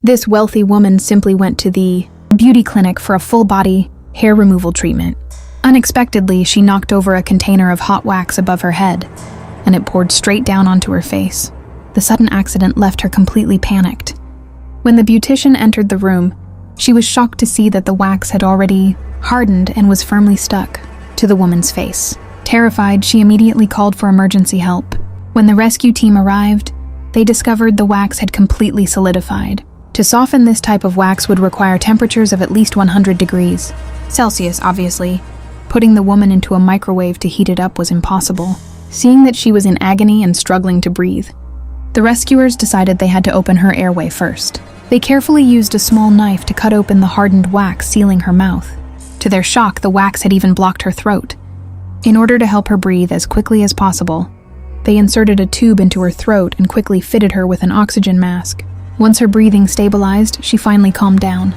This wealthy woman simply went to the beauty clinic for a full-body hair removal treatment. Unexpectedly, she knocked over a container of hot wax above her head, and it poured straight down onto her face. The sudden accident left her completely panicked. When the beautician entered the room, she was shocked to see that the wax had already hardened and was firmly stuck to the woman's face. Terrified, she immediately called for emergency help. When the rescue team arrived, they discovered the wax had completely solidified. To soften this type of wax would require temperatures of at least 100 degrees Celsius, obviously. Putting the woman into a microwave to heat it up was impossible. Seeing that she was in agony and struggling to breathe, the rescuers decided they had to open her airway first. They carefully used a small knife to cut open the hardened wax, sealing her mouth. To their shock, the wax had even blocked her throat. In order to help her breathe as quickly as possible, they inserted a tube into her throat and quickly fitted her with an oxygen mask. Once her breathing stabilized, she finally calmed down.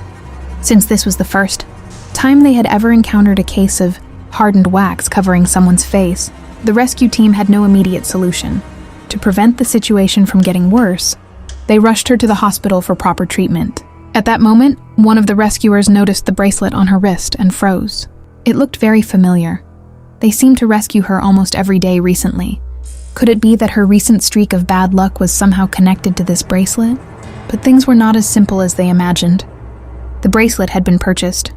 Since this was the first time they had ever encountered a case of hardened wax covering someone's face, the rescue team had no immediate solution. To prevent the situation from getting worse, they rushed her to the hospital for proper treatment. At that moment, one of the rescuers noticed the bracelet on her wrist and froze. It looked very familiar. They seemed to rescue her almost every day recently. Could it be that her recent streak of bad luck was somehow connected to this bracelet? But things were not as simple as they imagined. The bracelet had been purchased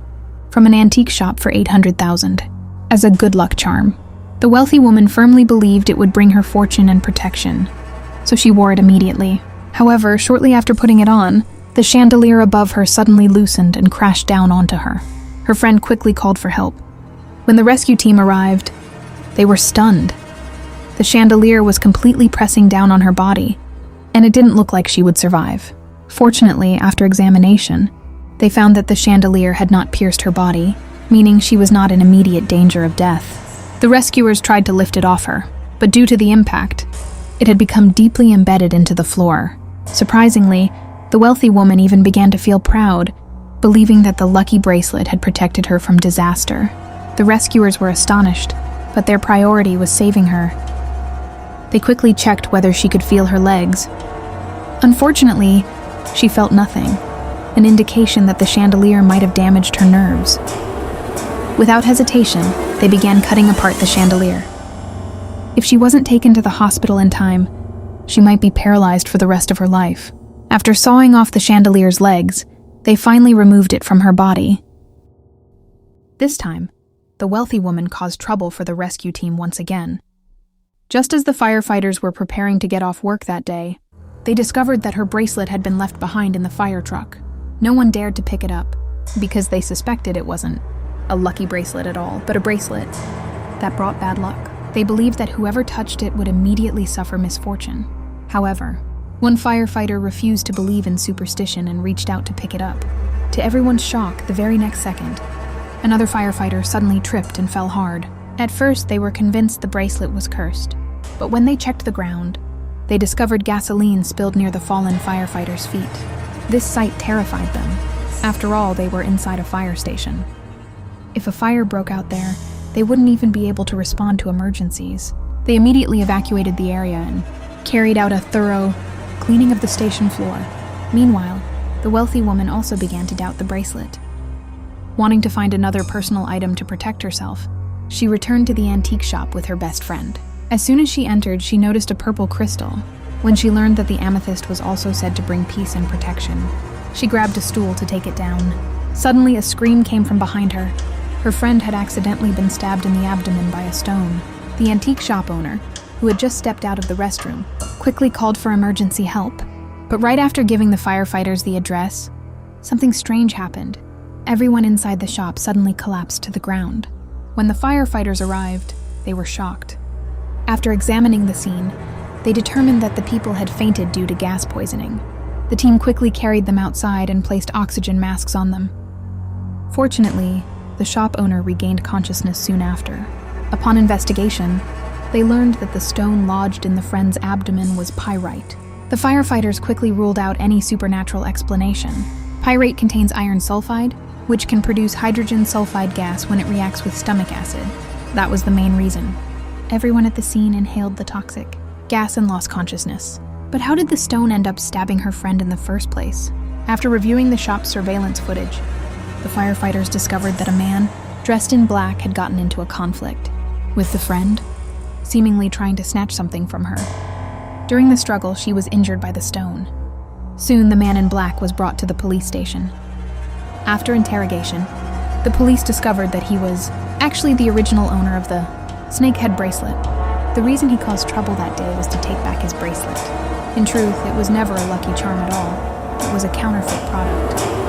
from an antique shop for $800,000 as a good luck charm. The wealthy woman firmly believed it would bring her fortune and protection, so she wore it immediately. However, shortly after putting it on, the chandelier above her suddenly loosened and crashed down onto her. Her friend quickly called for help. When the rescue team arrived, they were stunned. The chandelier was completely pressing down on her body, and it didn't look like she would survive. Fortunately, after examination, they found that the chandelier had not pierced her body, meaning she was not in immediate danger of death. The rescuers tried to lift it off her, but due to the impact, it had become deeply embedded into the floor. Surprisingly, the wealthy woman even began to feel proud, believing that the lucky bracelet had protected her from disaster. The rescuers were astonished, but their priority was saving her. They quickly checked whether she could feel her legs. Unfortunately, she felt nothing, an indication that the chandelier might have damaged her nerves. Without hesitation, they began cutting apart the chandelier. If she wasn't taken to the hospital in time, she might be paralyzed for the rest of her life. After sawing off the chandelier's legs, they finally removed it from her body. This time, the wealthy woman caused trouble for the rescue team once again. Just as the firefighters were preparing to get off work that day, they discovered that her bracelet had been left behind in the fire truck. No one dared to pick it up, because they suspected it wasn't a lucky bracelet at all, but a bracelet that brought bad luck. They believed that whoever touched it would immediately suffer misfortune. However, one firefighter refused to believe in superstition and reached out to pick it up. To everyone's shock, the very next second, another firefighter suddenly tripped and fell hard. At first, they were convinced the bracelet was cursed, but when they checked the ground, they discovered gasoline spilled near the fallen firefighter's feet. This sight terrified them. After all, they were inside a fire station. If a fire broke out there, they wouldn't even be able to respond to emergencies. They immediately evacuated the area and carried out a thorough cleaning of the station floor. Meanwhile, the wealthy woman also began to doubt the bracelet. Wanting to find another personal item to protect herself, she returned to the antique shop with her best friend. As soon as she entered, she noticed a purple crystal. When she learned that the amethyst was also said to bring peace and protection, she grabbed a stool to take it down. Suddenly, a scream came from behind her. Her friend had accidentally been stabbed in the abdomen by a stone. The antique shop owner, who had just stepped out of the restroom, quickly called for emergency help. But right after giving the firefighters the address, something strange happened. Everyone inside the shop suddenly collapsed to the ground. When the firefighters arrived, they were shocked. After examining the scene, they determined that the people had fainted due to gas poisoning. The team quickly carried them outside and placed oxygen masks on them. Fortunately, the shop owner regained consciousness soon after. Upon investigation, they learned that the stone lodged in the friend's abdomen was pyrite. The firefighters quickly ruled out any supernatural explanation. Pyrite contains iron sulfide, which can produce hydrogen sulfide gas when it reacts with stomach acid. That was the main reason. Everyone at the scene inhaled the toxic gas and lost consciousness. But how did the stone end up stabbing her friend in the first place? After reviewing the shop's surveillance footage, the firefighters discovered that a man dressed in black had gotten into a conflict with the friend, seemingly trying to snatch something from her. During the struggle, she was injured by the stone. Soon, the man in black was brought to the police station. After interrogation, the police discovered that he was actually the original owner of the snakehead bracelet. The reason he caused trouble that day was to take back his bracelet. In truth, it was never a lucky charm at all. It was a counterfeit product.